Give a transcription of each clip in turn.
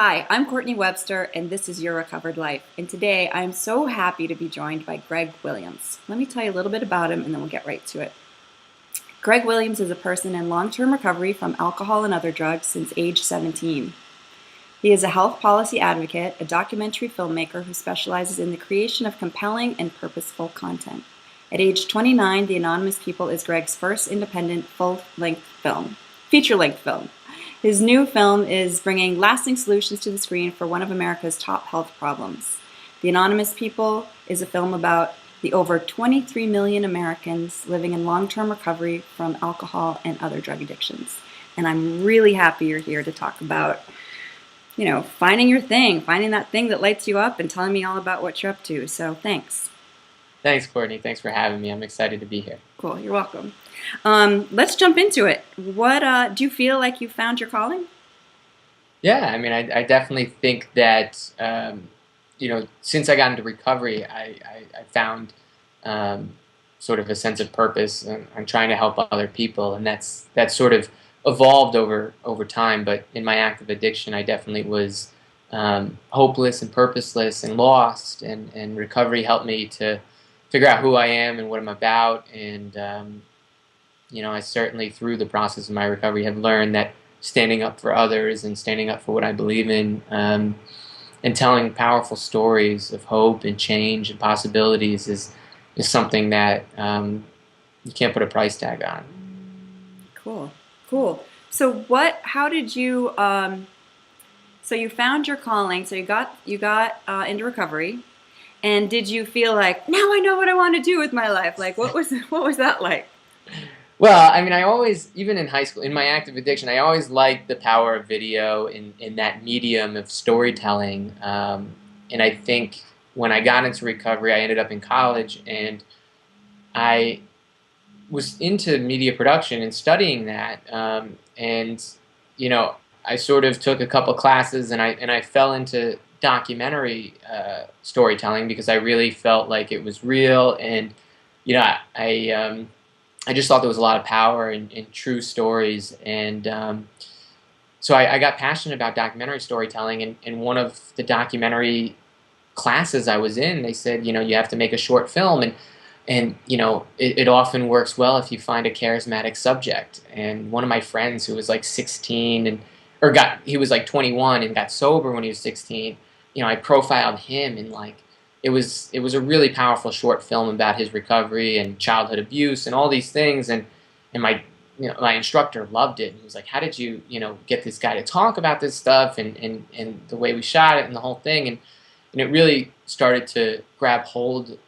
Hi, I'm Courtney Webster, and this is Your Recovered Life. And today I am so happy to be joined by Greg Williams. Let me tell you a little bit about him, and then we'll get right to it. Greg Williams is a person in long-term recovery from alcohol and other drugs since age 17. He is a health policy advocate, a documentary filmmaker who specializes in the creation of compelling and purposeful content. At age 29, The Anonymous People is Greg's first independent full-length film, feature-length film. His new film is bringing lasting solutions to the screen for one of America's top health problems. The Anonymous People is a film about the over 23 million Americans living in long-term recovery from alcohol and other drug addictions. And I'm really happy you're here to talk about, finding your thing, finding that thing that lights you up and telling me all about what you're up to. So thanks. Thanks, Courtney. Thanks for having me. I'm excited to be here. Cool. You're welcome. Let's jump into it. What do you feel like you found your calling? Yeah, I definitely think that, since I got into recovery, I found sort of a sense of purpose and trying to help other people, and that's sort of evolved over time. But in my active addiction, I definitely was hopeless and purposeless and lost, and recovery helped me to figure out who I am and what I'm about. And I certainly, through the process of my recovery, have learned that standing up for others and standing up for what I believe in, and telling powerful stories of hope and change and possibilities is something that you can't put a price tag on. Cool. So how did you, so you found your calling, so you got into recovery, and did you feel like, now I know what I want to do with my life? Like, what was that like? Well, I always, even in high school, in my active addiction, I always liked the power of video in that medium of storytelling. And I think when I got into recovery, I ended up in college, and I was into media production and studying that. I sort of took a couple classes, and I fell into documentary storytelling because I really felt like it was real, and I just thought there was a lot of power in true stories. And so I got passionate about documentary storytelling, and one of the documentary classes I was in, they said, you have to make a short film, and it often works well if you find a charismatic subject. And one of my friends, who was like 16 he was like 21 and got sober when he was 16, I profiled him, and it was a really powerful short film about his recovery and childhood abuse and all these things. And my my instructor loved it, and he was like, how did you get this guy to talk about this stuff, and the way we shot it and the whole thing. And it really started to grab hold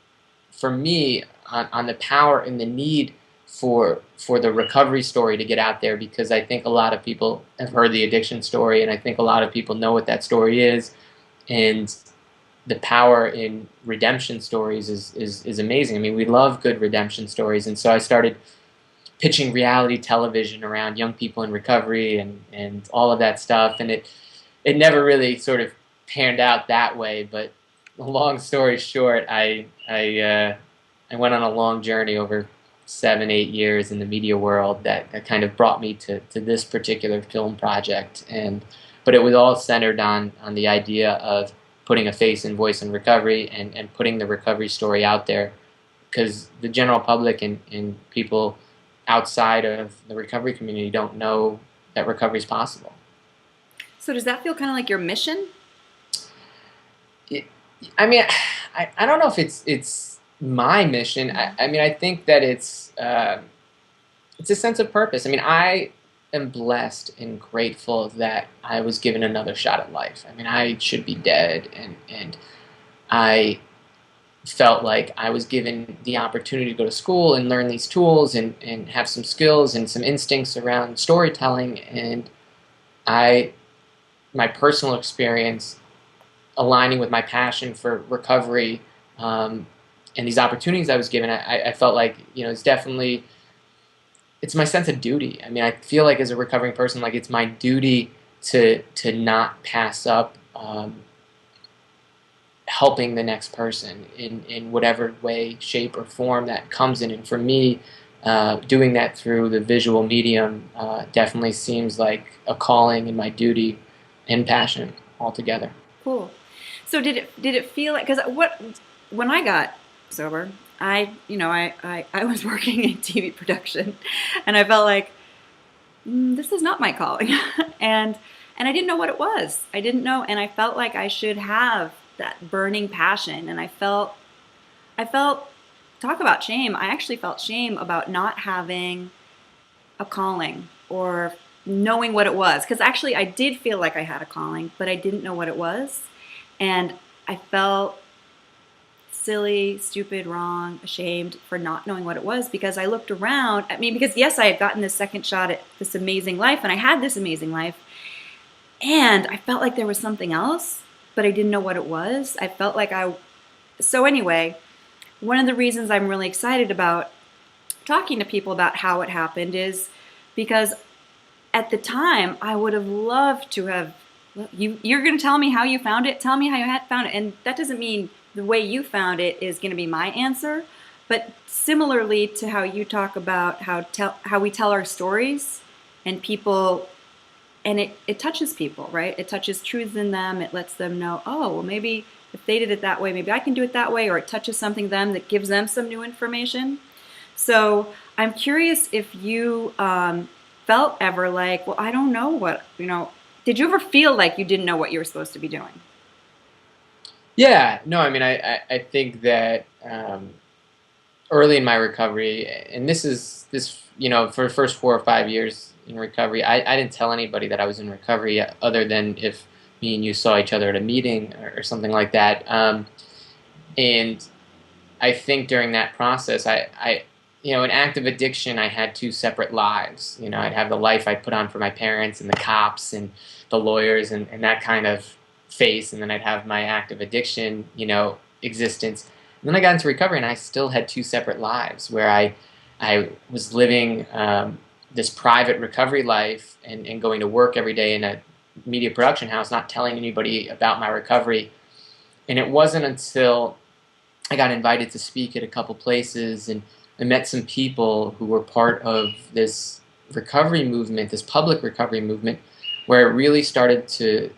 for me on the power and the need for the recovery story to get out there, because I think a lot of people have heard the addiction story, and I think a lot of people know what that story is. And the power in redemption stories is amazing. We love good redemption stories. And so I started pitching reality television around young people in recovery and all of that stuff. And it never really sort of panned out that way. But long story short, I went on a long journey over 7-8 years in the media world that kind of brought me to this particular film project. But it was all centered on the idea of putting a face and voice in recovery, and putting the recovery story out there, because the general public and people outside of the recovery community don't know that recovery is possible. So does that feel kind of like your mission? I don't know if it's my mission. I think that it's a sense of purpose. I am blessed and grateful that I was given another shot at life. I should be dead, and I felt like I was given the opportunity to go to school and learn these tools and have some skills and some instincts around storytelling. And my personal experience aligning with my passion for recovery, and these opportunities I was given, I felt like it's my sense of duty. I feel like as a recovering person, like it's my duty to not pass up helping the next person in whatever way, shape, or form that comes in. And for me, doing that through the visual medium definitely seems like a calling and my duty and passion. altogether. Cool. So did it feel like, because when I got sober, I was working in TV production, and I felt like this is not my calling, and I didn't know what it was. I didn't know, and I felt like I should have that burning passion, and I felt talk about shame. I actually felt shame about not having a calling or knowing what it was, because actually I did feel like I had a calling, but I didn't know what it was, and I felt silly, stupid, wrong, ashamed for not knowing what it was, because I looked around at me, because yes, I had gotten this second shot at this amazing life, and I had this amazing life, and I felt like there was something else, but I didn't know what it was. I felt like so anyway, one of the reasons I'm really excited about talking to people about how it happened is because at the time I would have loved to have, you're going to tell me how you found it, tell me how you had found it, and that doesn't mean the way you found it is going to be my answer, but similarly to how you talk about how we tell our stories, and people, and it touches people, right? It touches truths in them. It lets them know, oh, well, maybe if they did it that way, maybe I can do it that way, or it touches something in them that gives them some new information. So I'm curious if you felt ever like, well, I don't know did you ever feel like you didn't know what you were supposed to be doing? Yeah, no, I mean, I think that early in my recovery, and for the first 4 or 5 years in recovery, I didn't tell anybody that I was in recovery other than if me and you saw each other at a meeting or something like that. And I think during that process, in active addiction, I had two separate lives. I'd have the life I put on for my parents and the cops and the lawyers and that kind of face, and then I'd have my active addiction, existence. And then I got into recovery, and I still had two separate lives where I was living this private recovery life and going to work every day in a media production house, not telling anybody about my recovery. And it wasn't until I got invited to speak at a couple places, and I met some people who were part of this recovery movement, this public recovery movement, where it really started to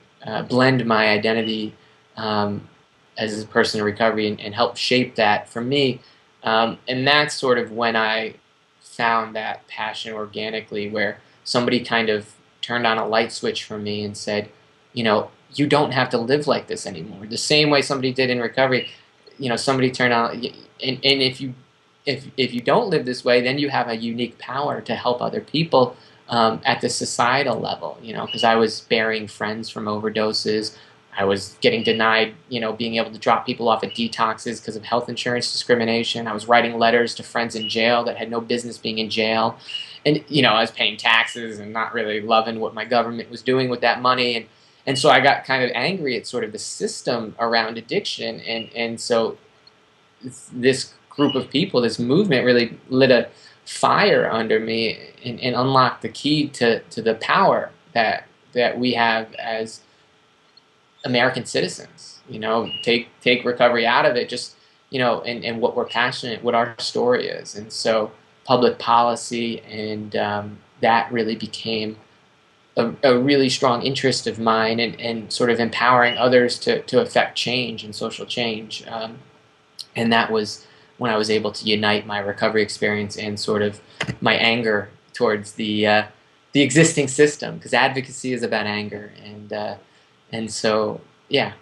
blend my identity as a person in recovery and help shape that for me. And that's sort of when I found that passion organically, where somebody kind of turned on a light switch for me and said, you don't have to live like this anymore. The same way somebody did in recovery, somebody turned on, and if you don't live this way, then you have a unique power to help other people at the societal level, because I was burying friends from overdoses. I was getting denied, being able to drop people off at detoxes because of health insurance discrimination. I was writing letters to friends in jail that had no business being in jail. And, I was paying taxes and not really loving what my government was doing with that money. And so I got kind of angry at sort of the system around addiction. And so this group of people, this movement really lit a fire under me and unlocked the key to the power that we have as American citizens. Take recovery out of it, just, and what we're passionate, what our story is. And so public policy and that really became a really strong interest of mine, and sort of empowering others to affect change and social change. And that was when I was able to unite my recovery experience and sort of my anger towards the existing system, because advocacy is about anger, and so yeah.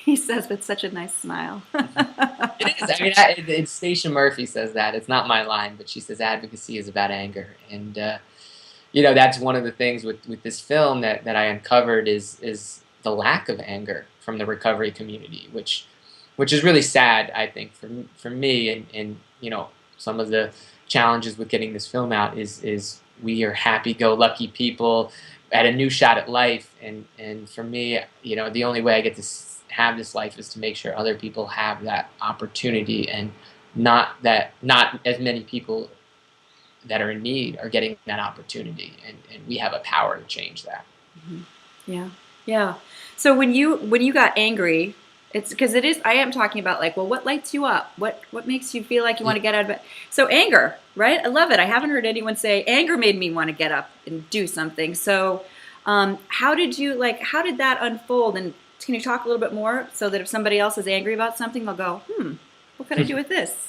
He says with such a nice smile. It is. I mean, it's Stacia Murphy says that. It's not my line, but she says advocacy is about anger, and that's one of the things with this film that I uncovered is the lack of anger from the recovery community, which is really sad, I think, for me, and some of the challenges with getting this film out is we are happy-go-lucky people at a new shot at life, and for me, the only way I get to have this life is to make sure other people have that opportunity, and not as many people that are in need are getting that opportunity, and we have a power to change that. Mm-hmm. Yeah, yeah. So when you got angry, it's because I am talking about, like, well, what lights you up? What makes you feel like you want to get out of bed? So anger, right? I love it. I haven't heard anyone say anger made me want to get up and do something. So How did that unfold? And can you talk a little bit more so that if somebody else is angry about something, they'll go, what could I do with this?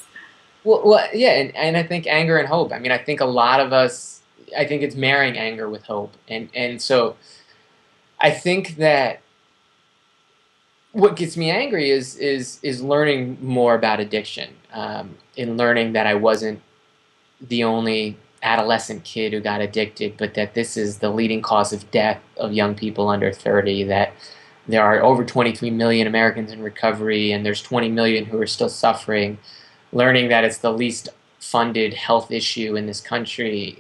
Yeah, and I think anger and hope. I mean, I think a lot of us, I think it's marrying anger with hope, and so I think that what gets me angry is learning more about addiction, and learning that I wasn't the only adolescent kid who got addicted, but that this is the leading cause of death of young people under 30. That there are over 23 million Americans in recovery, and there's 20 million who are still suffering. Learning that it's the least funded health issue in this country.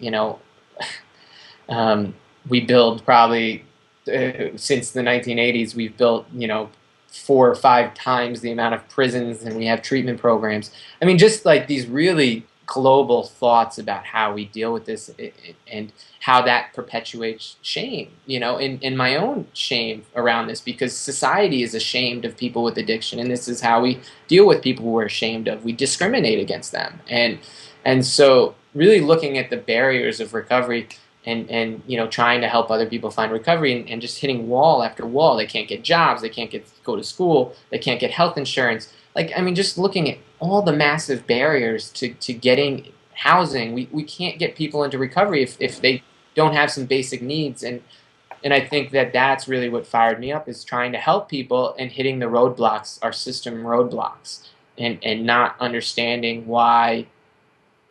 We build probably since the 1980s, we've built 4 or 5 times the amount of prisons, and we have treatment programs. I mean, just like these really global thoughts about how we deal with this, and how that perpetuates shame, in my own shame around this, because society is ashamed of people with addiction, and this is how we deal with people who are ashamed of. We discriminate against them, and so really looking at the barriers of recovery, and trying to help other people find recovery, and just hitting wall after wall. They can't get jobs, they can't go to school, they can't get health insurance. Just looking at all the massive barriers to getting housing. We can't get people into recovery if they don't have some basic needs. And I think that that's really what fired me up, is trying to help people and hitting the roadblocks, our system roadblocks, and not understanding why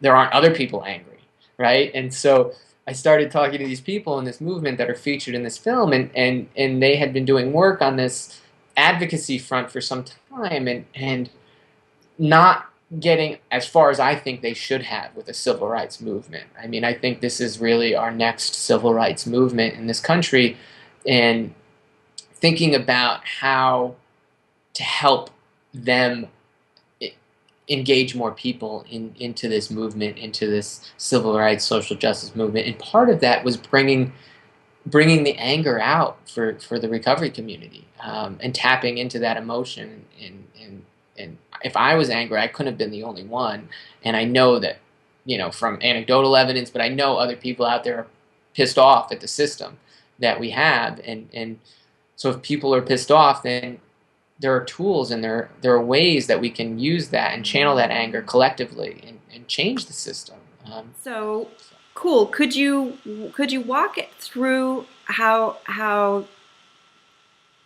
there aren't other people angry, right? And so I started talking to these people in this movement that are featured in this film, and they had been doing work on this advocacy front for some time, and not getting as far as I think they should have with the civil rights movement. I mean, I think this is really our next civil rights movement in this country, and thinking about how to help them engage more people into this movement, into this civil rights, social justice movement. And part of that was bringing the anger out for the recovery community, and tapping into that emotion. And if I was angry, I couldn't have been the only one. And I know that, from anecdotal evidence, but I know other people out there are pissed off at the system that we have. And so if people are pissed off, then there are tools, and there are ways that we can use that and channel that anger collectively, and change the system. So cool. Could you walk it through how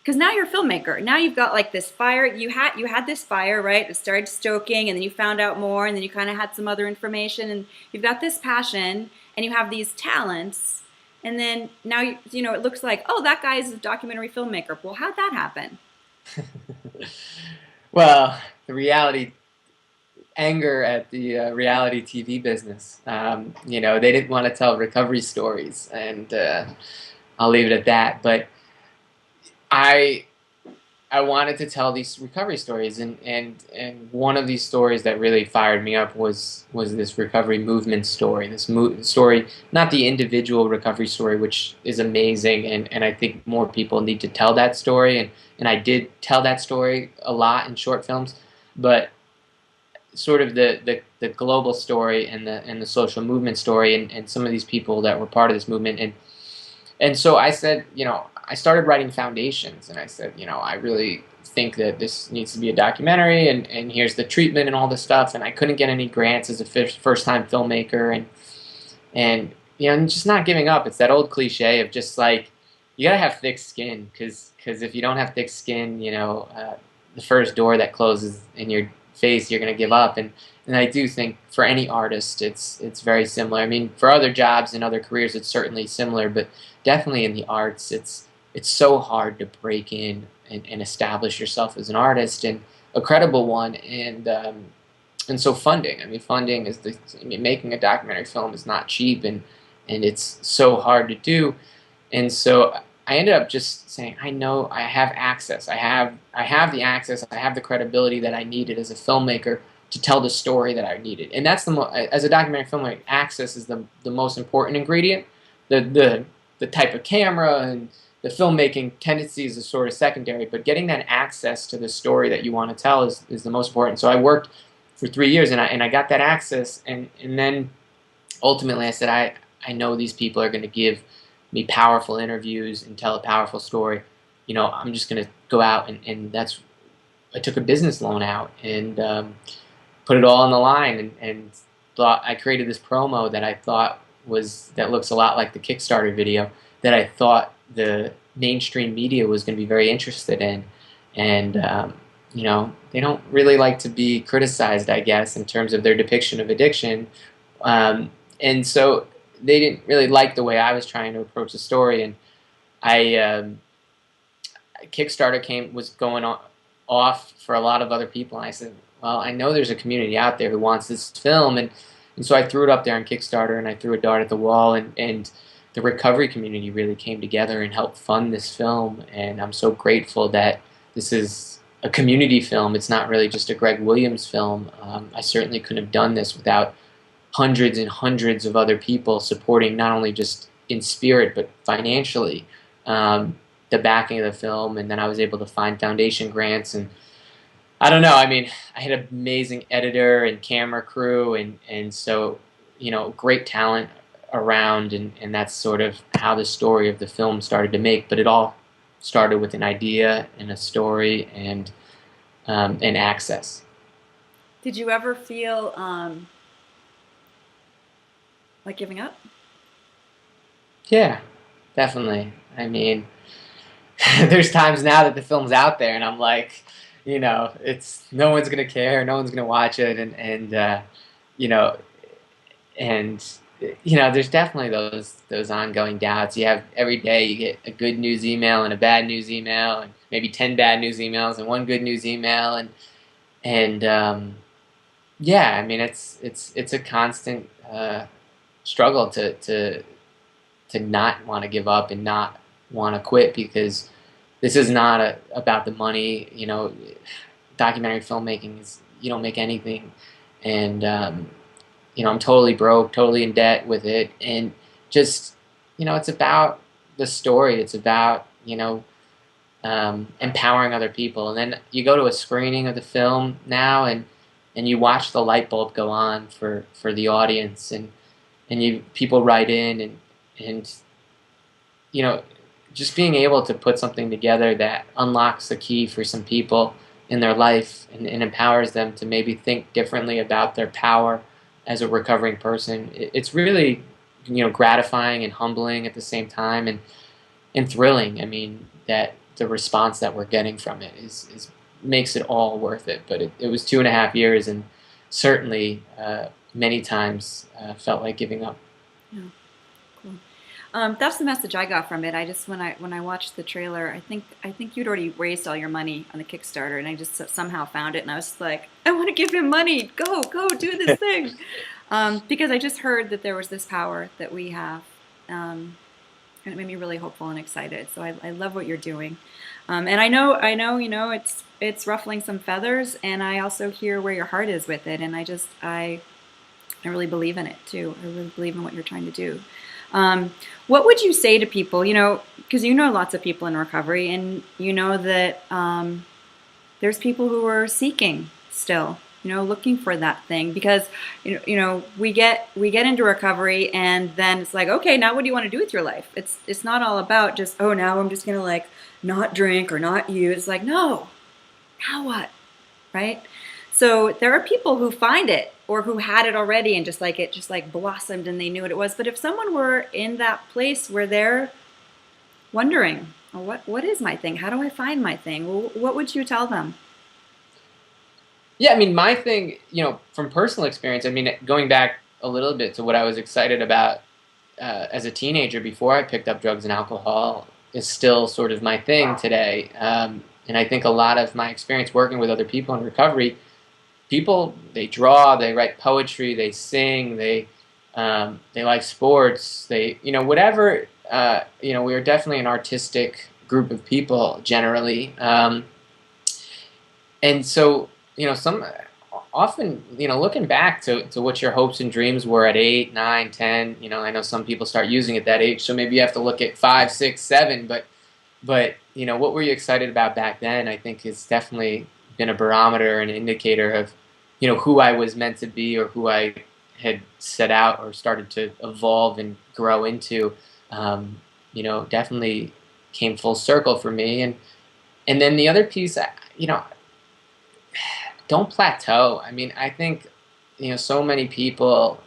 because now you're a filmmaker. Now you've got like this fire. You had this fire, right? It started stoking, and then you found out more, and then you kind of had some other information, and you've got this passion, and you have these talents, and then now it looks like, oh, that guy is a documentary filmmaker. Well, how'd that happen? Well, anger at the reality TV business. They didn't want to tell recovery stories, and I'll leave it at that. But I wanted to tell these recovery stories, and one of these stories that really fired me up was this recovery movement story. This story, not the individual recovery story, which is amazing, and I think more people need to tell that story, and I did tell that story a lot in short films, but sort of the global story, and the social movement story, and some of these people that were part of this movement, and so I said, I started writing foundations, and I said, I really think that this needs to be a documentary, and here's the treatment and all this stuff, and I couldn't get any grants as a first-time filmmaker, and just not giving up. It's that old cliche of just like, you gotta have thick skin, because if you don't have thick skin, the first door that closes in your face, you're gonna give up, and I do think for any artist, it's very similar. I mean, for other jobs and other careers, it's certainly similar, but definitely in the arts, it's so hard to break in and establish yourself as an artist, and a credible one, and so funding. I mean, funding is making a documentary film is not cheap, and it's so hard to do, and so I ended up just saying, I know I have access. I have the access. I have the credibility that I needed as a filmmaker to tell the story that I needed, and that's as a documentary filmmaker, access is the most important ingredient. The type of camera and the filmmaking tendencies is sort of secondary, but getting that access to the story that you want to tell is the most important. So I worked for 3 years, and I got that access, and then ultimately I said, I know these people are going to give me powerful interviews and tell a powerful story, I'm just going to go out and I took a business loan out and put it all on the line and thought I created this promo that I thought that looks a lot like the Kickstarter video that I thought the mainstream media was going to be very interested in. And they don't really like to be criticized, I guess, in terms of their depiction of addiction. And so they didn't really like the way I was trying to approach the story. And Kickstarter was going off for a lot of other people, and I said, well, I know there's a community out there who wants this film, and so I threw it up there on Kickstarter, and I threw a dart at the wall, and the recovery community really came together and helped fund this film, and I'm so grateful that this is a community film. It's not really just a Greg Williams film. I certainly couldn't have done this without hundreds and hundreds of other people supporting, not only just in spirit but financially, the backing of the film. And then I was able to find foundation grants, and I don't know, I mean, I had an amazing editor and camera crew, and so, great talent around, and that's sort of how the story of the film started to make. But it all started with an idea and a story and access. Did you ever feel like giving up? Yeah, definitely. I mean, there's times now that the film's out there and I'm like, it's no one's gonna care, no one's gonna watch it, you know, and there's definitely those ongoing doubts. You have every day you get a good news email and a bad news email, and maybe 10 bad news emails and one good news email, and yeah, I mean it's a constant struggle to not want to give up and not want to quit, because this is not about the money. Documentary filmmaking is, you don't make anything, and I'm totally broke, totally in debt with it, and just it's about the story. It's about empowering other people, and then you go to a screening of the film now, and you watch the light bulb go on for the audience, and people write in, and just being able to put something together that unlocks the key for some people in their life and empowers them to maybe think differently about their power as a recovering person. It's really, gratifying and humbling at the same time, and thrilling. I mean, that the response that we're getting from it is makes it all worth it. But it was 2.5 years, and certainly many times felt like giving up. Yeah, cool. That's the message I got from it. I just when I watched the trailer, I think you'd already raised all your money on the Kickstarter, and I just somehow found it, and I was like, I want to give him money. Go do this thing, because I just heard that there was this power that we have, and it made me really hopeful and excited. So I love what you're doing, and I know it's ruffling some feathers, and I also hear where your heart is with it, and I really believe in it too. I really believe in what you're trying to do. What would you say to people, because lots of people in recovery, and that there's people who are seeking still, looking for that thing, because we get into recovery, and then it's like, okay, now what do you want to do with your life? It's not all about just, oh, now I'm just gonna like not drink or not use. It's like, no, now what, right? So there are people who find it, or who had it already, and just blossomed, and they knew what it was. But if someone were in that place where they're wondering, oh, what is my thing? How do I find my thing? Well, what would you tell them? Yeah, I mean, my thing, from personal experience, I mean, going back a little bit to what I was excited about as a teenager before I picked up drugs and alcohol, is still sort of my thing today. And I think a lot of my experience working with other people in recovery, people, they draw, they write poetry, they sing, they like sports, they whatever. We are definitely an artistic group of people generally, and so some often looking back to what your hopes and dreams were at 8, 9, 10. I know some people start using at that age, so maybe you have to look at 5, 6, 7. But what were you excited about back then? I think it's definitely been a barometer, an indicator of who I was meant to be, or who I had set out or started to evolve and grow into. definitely came full circle for me. And then the other piece, don't plateau. I mean, I think, so many people,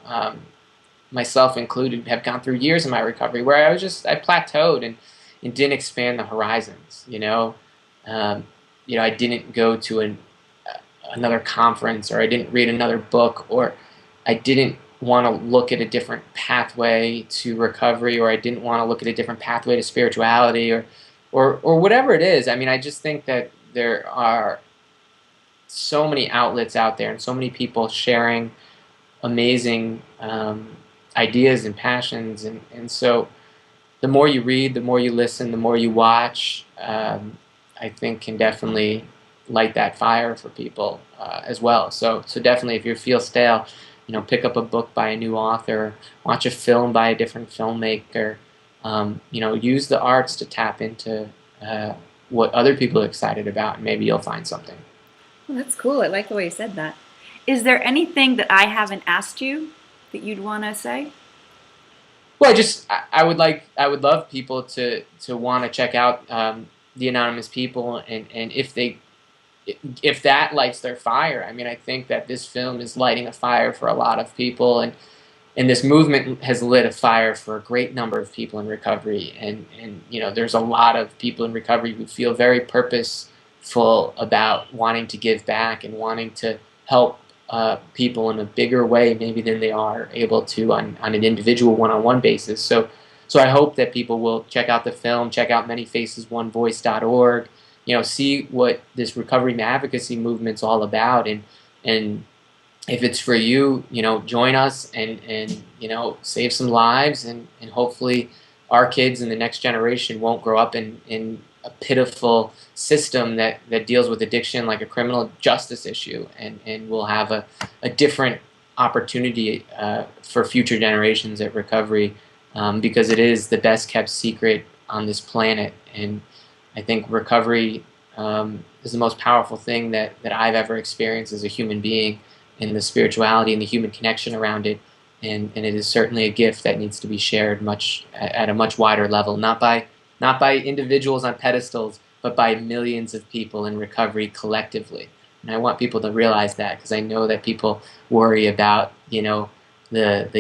myself included, have gone through years of my recovery where I plateaued and didn't expand the horizons. I didn't go to another conference, or I didn't read another book, or I didn't want to look at a different pathway to recovery, or I didn't want to look at a different pathway to spirituality, or whatever it is. I mean, I just think that there are so many outlets out there and so many people sharing amazing ideas and passions, and so the more you read, the more you listen, the more you watch, I think can definitely light that fire for people as well. So definitely, if you feel stale, pick up a book by a new author, watch a film by a different filmmaker. Use the arts to tap into what other people are excited about, and maybe you'll find something. Well, that's cool. I like the way you said that. Is there anything that I haven't asked you that you'd want to say? Well, I would love people to want to check out the Anonymous People, and if that lights their fire. I mean, I think that this film is lighting a fire for a lot of people, and this movement has lit a fire for a great number of people in recovery. And there's a lot of people in recovery who feel very purposeful about wanting to give back and wanting to help people in a bigger way maybe than they are able to on an individual one-on-one basis. So I hope that people will check out the film, check out manyfacesonevoice.org, see what this recovery and advocacy movement's all about, and if it's for you, join us and save some lives, and hopefully our kids and the next generation won't grow up in a pitiful system that deals with addiction like a criminal justice issue, and we'll have a different opportunity for future generations at recovery, because it is the best kept secret on this planet. And I think recovery is the most powerful thing that I've ever experienced as a human being, and the spirituality and the human connection around it. And it is certainly a gift that needs to be shared at a much wider level, not by individuals on pedestals, but by millions of people in recovery collectively. And I want people to realize that, because I know that people worry about the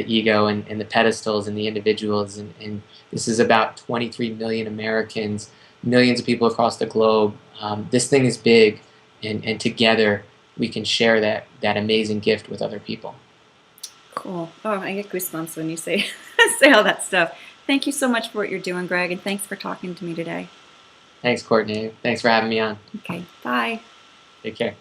ego and the pedestals and the individuals, and this is about 23 million Americans, millions of people across the globe. This thing is big, and together we can share that amazing gift with other people. Cool. Oh, I get goosebumps when you say say all that stuff. Thank you so much for what you're doing, Greg, and thanks for talking to me today. Thanks, Courtney. Thanks for having me on. Okay, bye. Take care.